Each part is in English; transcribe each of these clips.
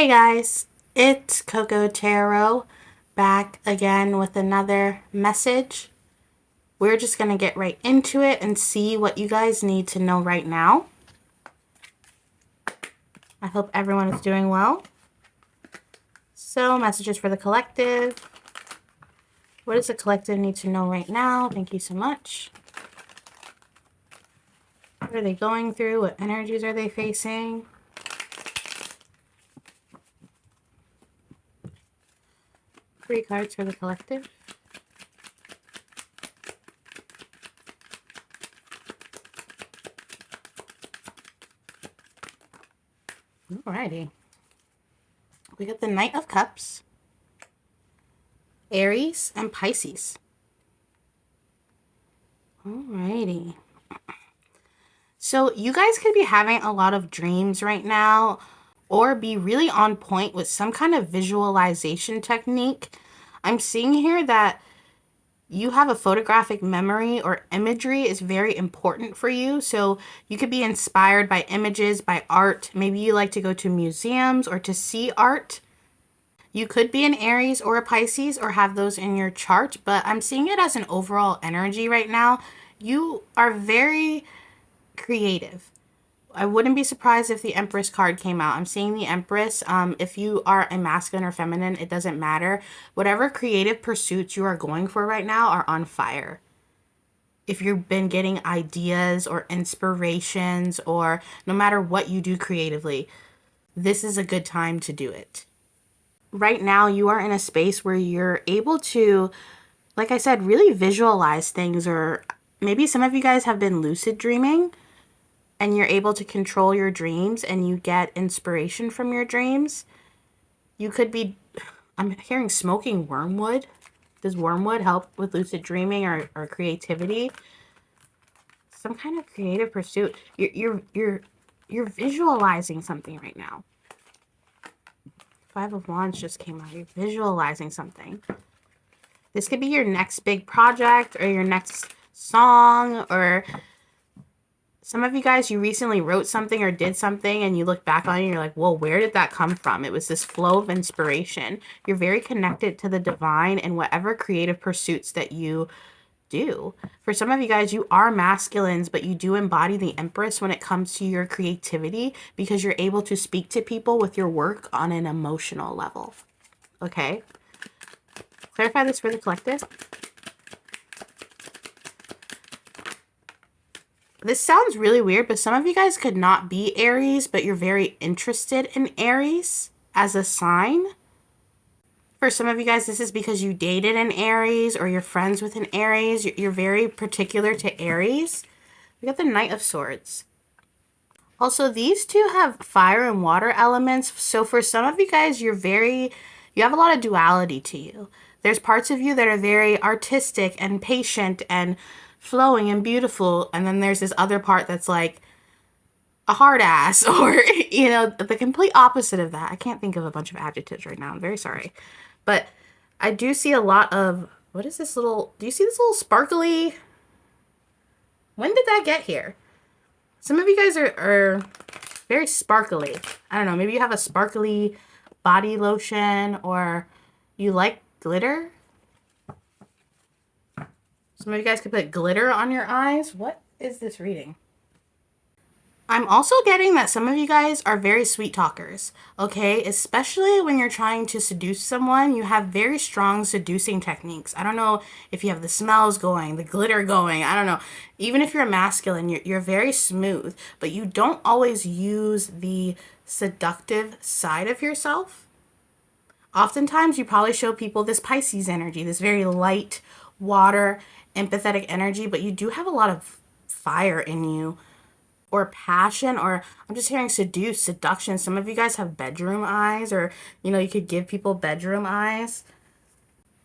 Hey guys, it's Coco Tarot back again with another message. We're just going to get right into it and see what you guys need to know right now. I hope everyone is doing well. So, messages for the collective. What does the collective need to know right now? Thank you so much. What are they going through? What energies are they facing? Three cards for the collective. Alrighty. We got the Knight of Cups, Aries, and Pisces. Alrighty. So you guys could be having a lot of dreams right now or be really on point with some kind of visualization technique. I'm seeing here that you have a photographic memory or imagery is very important for you. So you could be inspired by images, by art. Maybe you like to go to museums or to see art. You could be an Aries or a Pisces or have those in your chart, but I'm seeing it as an overall energy right now. You are very creative. I wouldn't be surprised if the Empress card came out. I'm seeing the Empress. If you are a masculine or feminine, it doesn't matter. Whatever creative pursuits you are going for right now are on fire. If you've been getting ideas or inspirations, or no matter what you do creatively, this is a good time to do it. Right now, you are in a space where you're able to, like I said, really visualize things, or maybe some of you guys have been lucid dreaming and you're able to control your dreams and you get inspiration from your dreams. You could be, I'm hearing smoking wormwood. Does wormwood help with lucid dreaming or creativity? Some kind of creative pursuit. You're visualizing something right now. Five of Wands just came out. You're visualizing something. This could be your next big project or your next song, or some of you guys, you recently wrote something or did something and you look back on it and you're like, well, where did that come from? It was this flow of inspiration. You're very connected to the divine and whatever creative pursuits that you do. For some of you guys, you are masculines, but you do embody the Empress when it comes to your creativity because you're able to speak to people with your work on an emotional level. Okay? Clarify this for the collective. This sounds really weird, but some of you guys could not be Aries, but you're very interested in Aries as a sign. For some of you guys, this is because you dated an Aries or you're friends with an Aries. You're very particular to Aries. We got the Knight of Swords. Also, these two have fire and water elements. So for some of you guys, you have a lot of duality to you. There's parts of you that are very artistic and patient and flowing and beautiful, and then there's this other part that's like a hard ass, or the complete opposite of that. I can't think of a bunch of adjectives right now. I'm very sorry, but I do see a lot of, what is this little, do you see this little sparkly, when did that get here? Some of you guys are very sparkly. I don't know, maybe you have a sparkly body lotion, or you like glitter. Some of you guys could put glitter on your eyes. What is this reading? I'm also getting that some of you guys are very sweet talkers, okay? Especially when you're trying to seduce someone, you have very strong seducing techniques. I don't know if you have the smells going, the glitter going, I don't know. Even if you're a masculine, you're very smooth, but you don't always use the seductive side of yourself. Oftentimes, you probably show people this Pisces energy, this very light, water, empathetic energy, but you do have a lot of fire in you, or passion, or I'm just hearing seduce, seduction. Some of you guys have bedroom eyes, or you could give people bedroom eyes.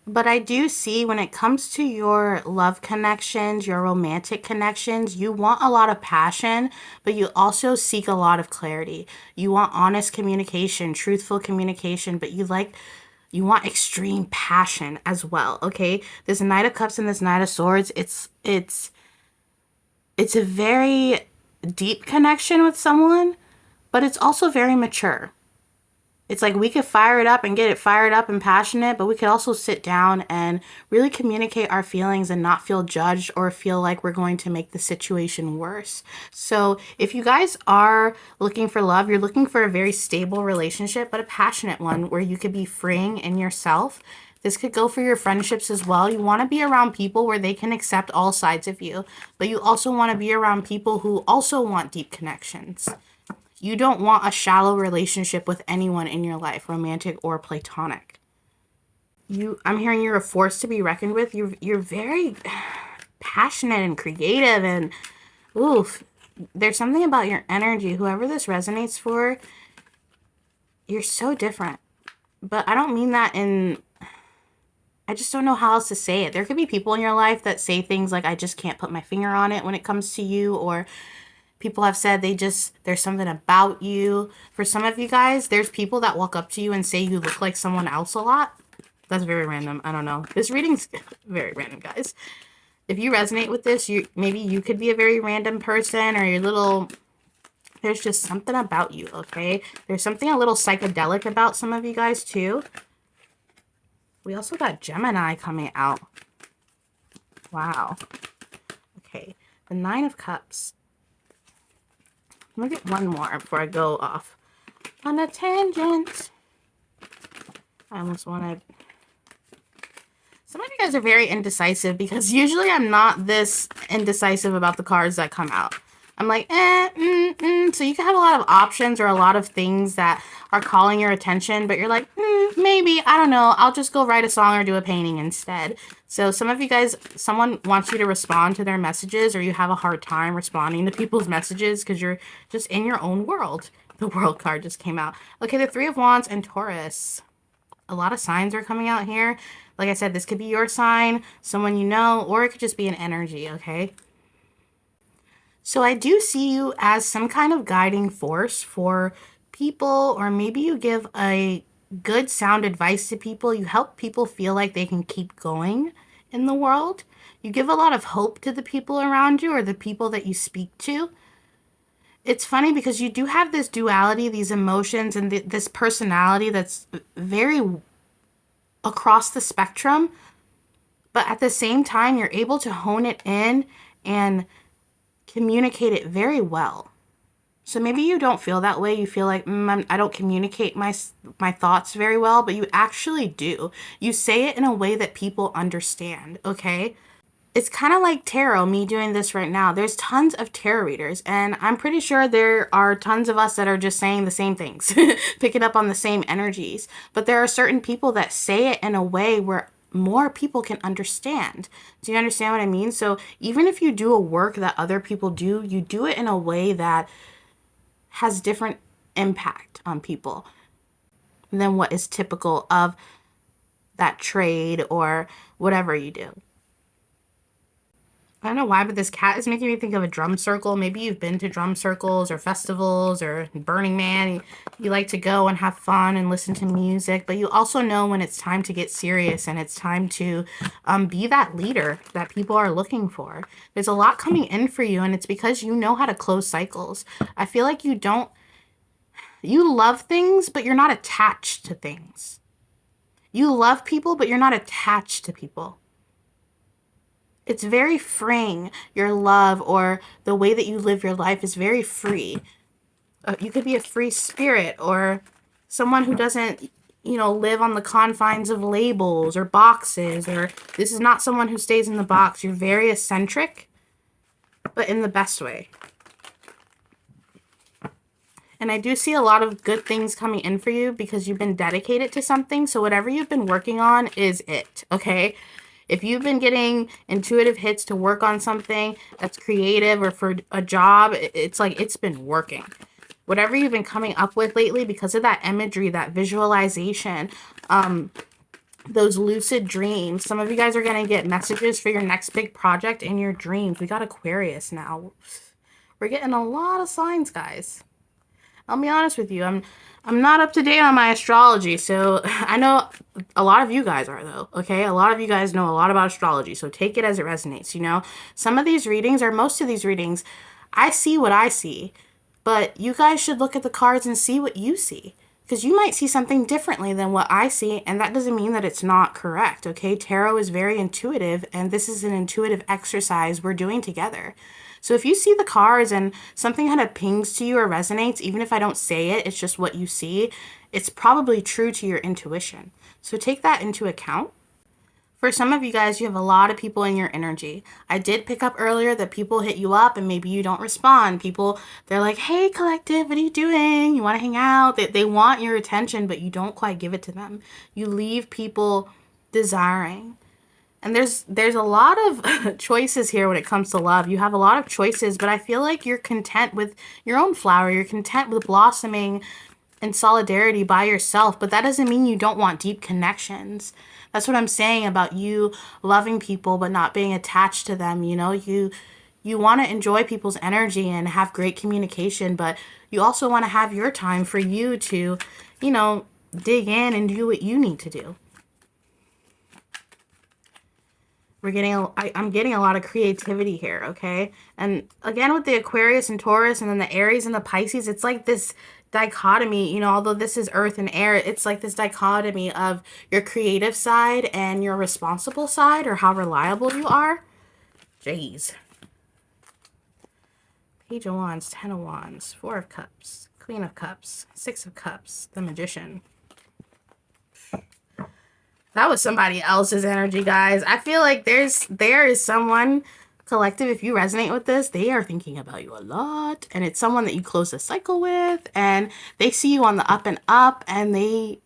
But I do see when it comes to your love connections, your romantic connections, you want a lot of passion, but you also seek a lot of clarity. You want honest communication, truthful communication, but you want extreme passion as well, okay? This Knight of Cups and this Knight of Swords, it's a very deep connection with someone, but it's also very mature. It's like we could fire it up and get it fired up and passionate, but we could also sit down and really communicate our feelings and not feel judged or feel like we're going to make the situation worse. So if you guys are looking for love, you're looking for a very stable relationship, but a passionate one where you could be freeing in yourself. This could go for your friendships as well. You want to be around people where they can accept all sides of you, but you also want to be around people who also want deep connections. You don't want a shallow relationship with anyone in your life, romantic or platonic. I'm hearing you're a force to be reckoned with. You're very passionate and creative, and oof, there's something about your energy. Whoever this resonates for, you're so different. But I don't mean that in, I just don't know how else to say it. There could be people in your life that say things like, I just can't put my finger on it when it comes to you, or people have said there's something about you. For some of you guys, there's people that walk up to you and say you look like someone else a lot. That's very random. I don't know. This reading's very random, guys. If you resonate with this, maybe you could be a very random person, or there's just something about you, okay? There's something a little psychedelic about some of you guys, too. We also got Gemini coming out. Wow. Okay. The Nine of Cups. Let me get one more before I go off on a tangent. I almost wanted... Some of you guys are very indecisive, because usually I'm not this indecisive about the cards that come out. I'm like, So you can have a lot of options or a lot of things that are calling your attention, but you're like, maybe, I don't know, I'll just go write a song or do a painting instead. So some of you guys, someone wants you to respond to their messages, or you have a hard time responding to people's messages because you're just in your own world. The World card just came out. Okay, the Three of Wands and Taurus. A lot of signs are coming out here. Like I said, this could be your sign, someone you know, or it could just be an energy, okay? So I do see you as some kind of guiding force for people, or maybe you give a good sound advice to people. You help people feel like they can keep going in the world. You give a lot of hope to the people around you, or the people that you speak to. It's funny because you do have this duality, these emotions, and this personality that's very across the spectrum. But at the same time, you're able to hone it in and communicate it very well. So maybe you don't feel that way. You feel like, I don't communicate my thoughts very well, but you actually do. You say it in a way that people understand, okay? It's kind of like tarot, me doing this right now. There's tons of tarot readers, and I'm pretty sure there are tons of us that are just saying the same things, picking up on the same energies. But there are certain people that say it in a way where more people can understand. Do you understand what I mean? So even if you do a work that other people do, you do it in a way that has different impact on people than what is typical of that trade or whatever you do. I don't know why, but this cat is making me think of a drum circle. Maybe you've been to drum circles or festivals or Burning Man. You like to go and have fun and listen to music, but you also know when it's time to get serious and it's time to be that leader that people are looking for. There's a lot coming in for you, and it's because you know how to close cycles. I feel like you love things, but you're not attached to things. You love people, but you're not attached to people. It's very freeing. Your love or the way that you live your life is very free. You could be a free spirit, or someone who doesn't, live on the confines of labels or boxes, or this is not someone who stays in the box. You're very eccentric, but in the best way. And I do see a lot of good things coming in for you because you've been dedicated to something. So whatever you've been working on is it, okay? If you've been getting intuitive hits to work on something that's creative or for a job, it's like it's been working. Whatever you've been coming up with lately, because of that imagery, that visualization, those lucid dreams, some of you guys are going to get messages for your next big project in your dreams. We got Aquarius now. We're getting a lot of signs, guys. I'll be honest with you. I'm not up to date on my astrology, so I know a lot of you guys are, though, okay? A lot of you guys know a lot about astrology, so take it as it resonates, Some of these readings, or most of these readings, I see what I see, but you guys should look at the cards and see what you see. because you might see something differently than what I see, and that doesn't mean that it's not correct, okay? Tarot is very intuitive, and this is an intuitive exercise we're doing together. So if you see the cards and something kind of pings to you or resonates, even if I don't say it, it's just what you see, it's probably true to your intuition. So take that into account. For some of you guys, you have a lot of people in your energy. I did pick up earlier that people hit you up and maybe you don't respond. People, they're like, hey, collective, what are you doing? You want to hang out? They want your attention, but you don't quite give it to them. You leave people desiring. And there's a lot of choices here when it comes to love. You have a lot of choices, but I feel like you're content with your own flower. You're content with blossoming in solidarity by yourself, but that doesn't mean you don't want deep connections. That's what I'm saying about you loving people but not being attached to them. You know, you want to enjoy people's energy and have great communication, but you also want to have your time for you to, you know, dig in and do what you need to do. I'm getting a lot of creativity here, okay? And again, with the Aquarius and Taurus and then the Aries and the Pisces, it's like this dichotomy, you know, although this is earth and air, it's like this dichotomy of your creative side and your responsible side, or how reliable you are. Jeez. Page of Wands, 10 of Wands, 4 of Cups, Queen of Cups, 6 of Cups, the Magician. That was somebody else's energy, guys. I feel like there is someone, collective, if you resonate with this, they are thinking about you a lot, and it's someone that you close a cycle with, and they see you on the up and up, and they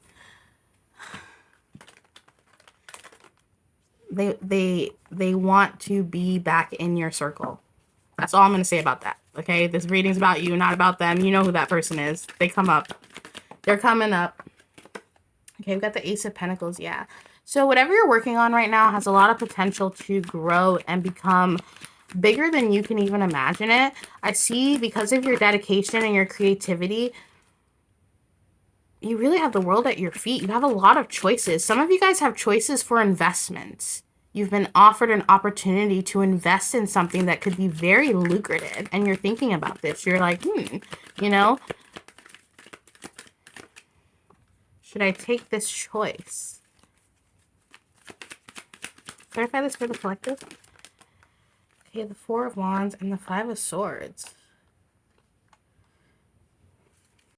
want to be back in your circle. That's all I'm going to say about that. Okay, this reading's about you, not about them. You know who that person is. They come up. They're coming up. Okay, we've got the Ace of Pentacles. Yeah. So whatever you're working on right now has a lot of potential to grow and become bigger than you can even imagine it. I see, because of your dedication and your creativity, you really have the world at your feet. You have a lot of choices. Some of you guys have choices for investments. You've been offered an opportunity to invest in something that could be very lucrative, and you're thinking about this. You're like, you know, should I take this choice? Clarify this for the collective. Okay, the 4 of Wands and the 5 of Swords.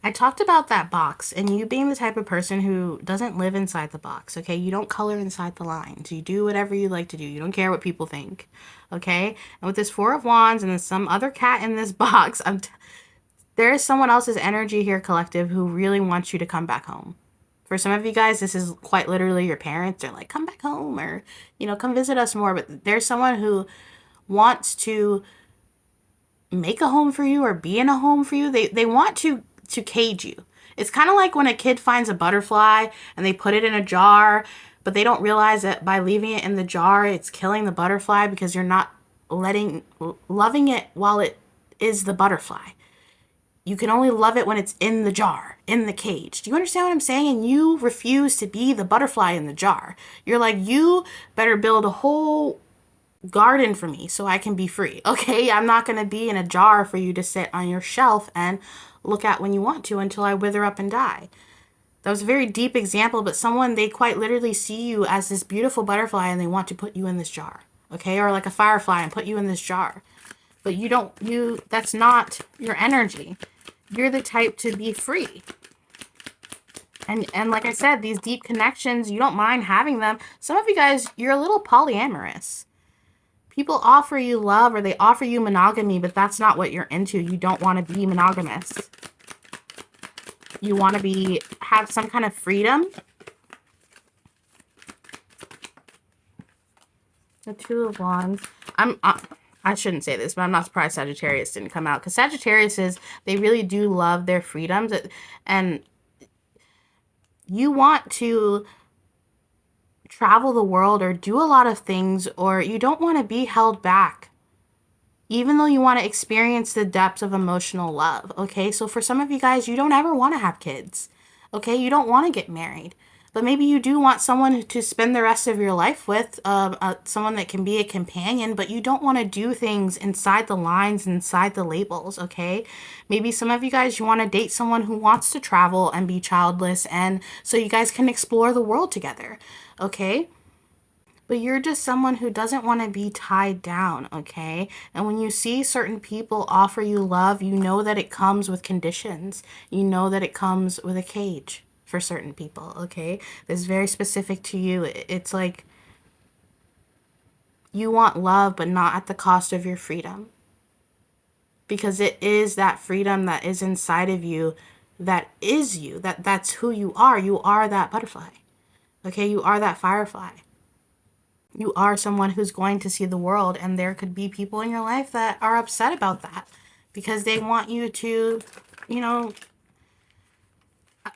I talked about that box and you being the type of person who doesn't live inside the box, okay? You don't color inside the lines. You do whatever you like to do. You don't care what people think, okay? And with this 4 of Wands and then some other cat in this box, there is someone else's energy here, collective, who really wants you to come back home. For some of you guys, this is quite literally your parents. They're like, come back home, or, you know, come visit us more. But there's someone who wants to make a home for you or be in a home for you. They want to cage you. It's kind of like when a kid finds a butterfly and they put it in a jar, but they don't realize that by leaving it in the jar, it's killing the butterfly because you're not loving it while it is the butterfly. You can only love it when it's in the jar, in the cage. Do you understand what I'm saying? And you refuse to be the butterfly in the jar. You're like, you better build a whole garden for me so I can be free. Okay, I'm not going to be in a jar for you to sit on your shelf and look at when you want to until I wither up and die. That was a very deep example, but someone, they quite literally see you as this beautiful butterfly and they want to put you in this jar. Okay, or like a firefly and put you in this jar. But that's not your energy. You're the type to be free. And like I said, these deep connections, you don't mind having them. Some of you guys, you're a little polyamorous. People offer you love or they offer you monogamy, but that's not what you're into. You don't want to be monogamous. You want to have some kind of freedom. The 2 of Wands. I shouldn't say this, but I'm not surprised Sagittarius didn't come out, because Sagittarius they really do love their freedoms, and you want to travel the world or do a lot of things, or you don't want to be held back, even though you want to experience the depths of emotional love. Okay, so for some of you guys, you don't ever want to have kids. Okay, you don't want to get married. But maybe you do want someone to spend the rest of your life with, someone that can be a companion, but you don't want to do things inside the lines, inside the labels, okay? Maybe some of you guys, you want to date someone who wants to travel and be childless, and so you guys can explore the world together, okay? But you're just someone who doesn't want to be tied down, okay? And when you see certain people offer you love, you know that it comes with conditions. You know that it comes with a cage for certain people, okay? It's very specific to you. It's like you want love, but not at the cost of your freedom. Because it is that freedom that is inside of you that is you. That's who you are. You are that butterfly. Okay? You are that firefly. You are someone who's going to see the world, and there could be people in your life that are upset about that because they want you to, you know,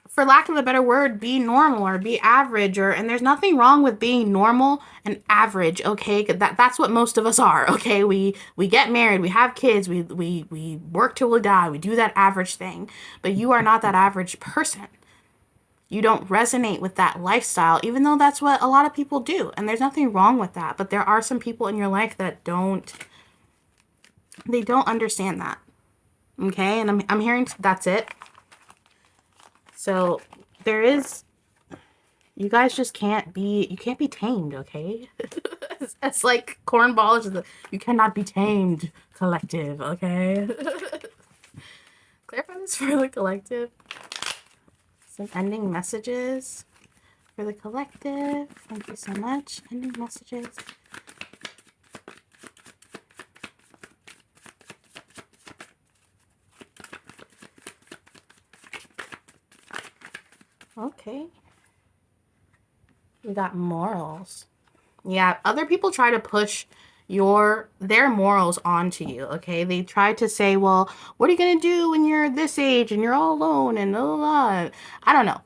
for lack of a better word, be normal or be average, or and there's nothing wrong with being normal and average, okay? That's what most of us are, okay? We get married, we have kids, we work till we die, we do that average thing. But you are not that average person. You don't resonate with that lifestyle, even though that's what a lot of people do. And there's nothing wrong with that. But there are some people in your life that they don't understand that. Okay? And I'm hearing that's it. So you guys just you can't be tamed, okay? It's like cornball you cannot be tamed collective, okay? Clarify this for the collective. Some ending messages for the collective. Thank you so much. Ending messages. Okay. We got morals. Yeah, other people try to push their morals onto you, okay? They try to say, well, what are you going to do when you're this age and you're all alone and blah, blah, blah. I don't know.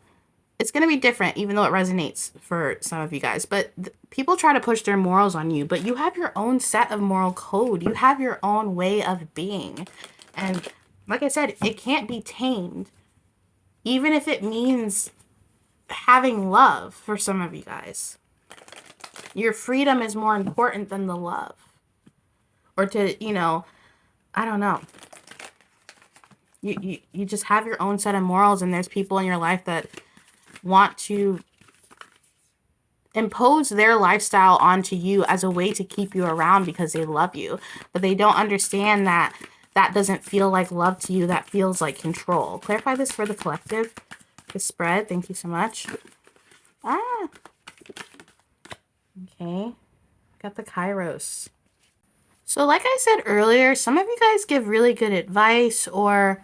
It's going to be different, even though it resonates for some of you guys. But people try to push their morals on you, but you have your own set of moral code. You have your own way of being. And like I said, it can't be tamed, even if it means having love for some of you guys. Your freedom is more important than the love. Or to, I don't know. You just have your own set of morals, and there's people in your life that want to impose their lifestyle onto you as a way to keep you around because they love you. But they don't understand that that doesn't feel like love to you. That feels like control. Clarify this for the collective. The spread. Thank you so much. Okay. Got the Kairos. So like I said earlier, some of you guys give really good advice, or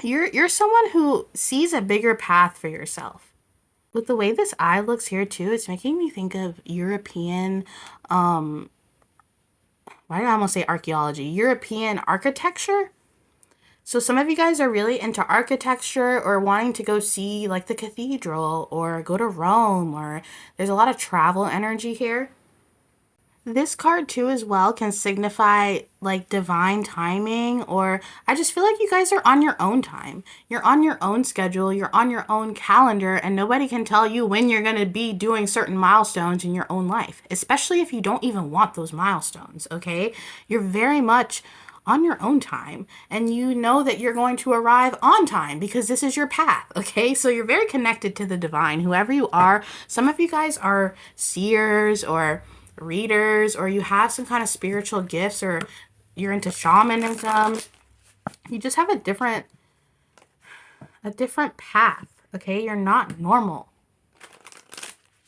you're someone who sees a bigger path for yourself. With the way this eye looks here too, it's making me think of European, why did I almost say archaeology? European architecture. So some of you guys are really into architecture or wanting to go see like the cathedral or go to Rome, or there's a lot of travel energy here. This card too as well can signify like divine timing, or I just feel like you guys are on your own time. You're on your own schedule, you're on your own calendar, and nobody can tell you when you're going to be doing certain milestones in your own life, especially if you don't even want those milestones, okay? You're very much on your own time, and you know that you're going to arrive on time because this is your path, okay? So you're very connected to the divine, whoever you are. Some of you guys are seers or readers, or you have some kind of spiritual gifts, or you're into shamanism. You just have a different path, okay? You're not normal.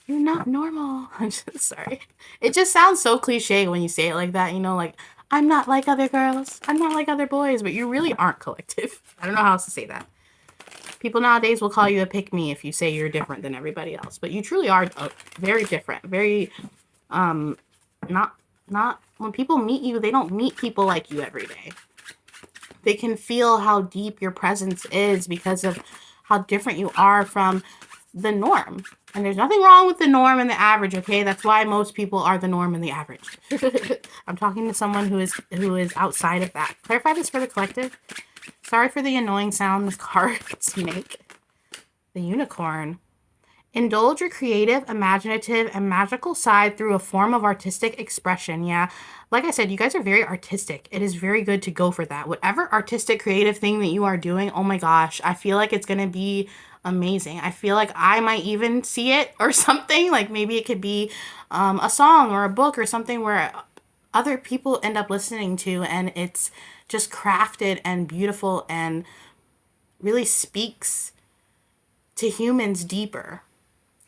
You're not normal. I'm just sorry. It just sounds so cliche when you say it like that, like, I'm not like other girls. I'm not like other boys, but you really aren't collective. I don't know how else to say that. People nowadays will call you a pick-me if you say you're different than everybody else, but you truly are very different, very not when people meet you, they don't meet people like you every day. They can feel how deep your presence is because of how different you are from the norm. And there's nothing wrong with the norm and the average, okay? That's why most people are the norm and the average. I'm talking to someone who is outside of that. Clarify this for the collective. Sorry for the annoying sound the cards make. The unicorn. Indulge your creative, imaginative, and magical side through a form of artistic expression. Yeah, like I said, you guys are very artistic. It is very good to go for that. Whatever artistic, creative thing that you are doing, oh my gosh, I feel like it's going to be amazing. I feel like I might even see it or something. Like maybe it could be a song or a book or something where other people end up listening to, and it's just crafted and beautiful and really speaks to humans deeper.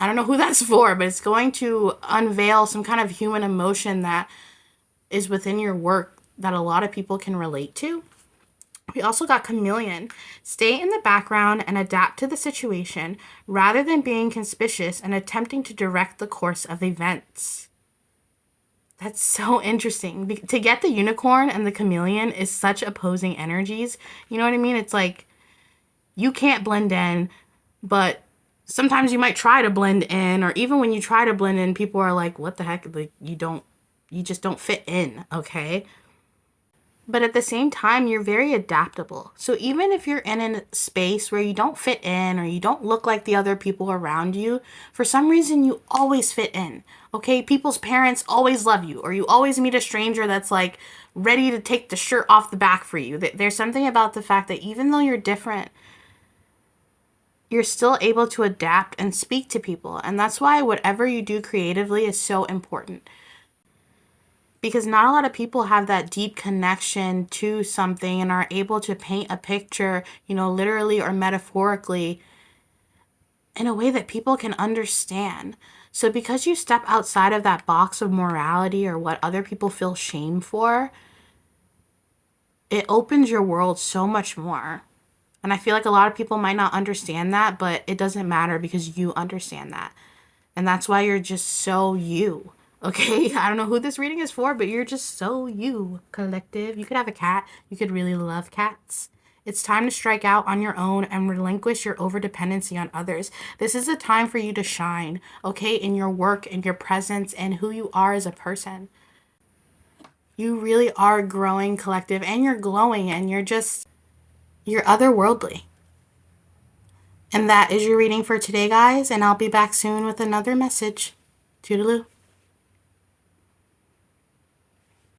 I don't know who that's for, but it's going to unveil some kind of human emotion that is within your work that a lot of people can relate to. We also got chameleon. Stay in the background and adapt to the situation rather than being conspicuous and attempting to direct the course of events. That's so interesting. To get the unicorn and the chameleon is such opposing energies. You know what I mean? It's like you can't blend in, but sometimes you might try to blend in, or even when you try to blend in, people are like, what the heck? Like, you just don't fit in, okay? But at the same time, you're very adaptable. So even if you're in a space where you don't fit in or you don't look like the other people around you, for some reason you always fit in. Okay? People's parents always love you, or you always meet a stranger that's like ready to take the shirt off the back for you. There's something about the fact that even though you're different, you're still able to adapt and speak to people. And that's why whatever you do creatively is so important. Because not a lot of people have that deep connection to something and are able to paint a picture, literally or metaphorically, in a way that people can understand. So because you step outside of that box of morality or what other people feel shame for, it opens your world so much more. And I feel like a lot of people might not understand that, but it doesn't matter because you understand that. And that's why you're just so you. Okay? I don't know who this reading is for, but you're just so you, collective. You could have a cat. You could really love cats. It's time to strike out on your own and relinquish your overdependency on others. This is a time for you to shine, okay, in your work, in your presence, and who you are as a person. You really are growing, collective, and you're glowing, and you're otherworldly. And that is your reading for today, guys, and I'll be back soon with another message. Toodaloo.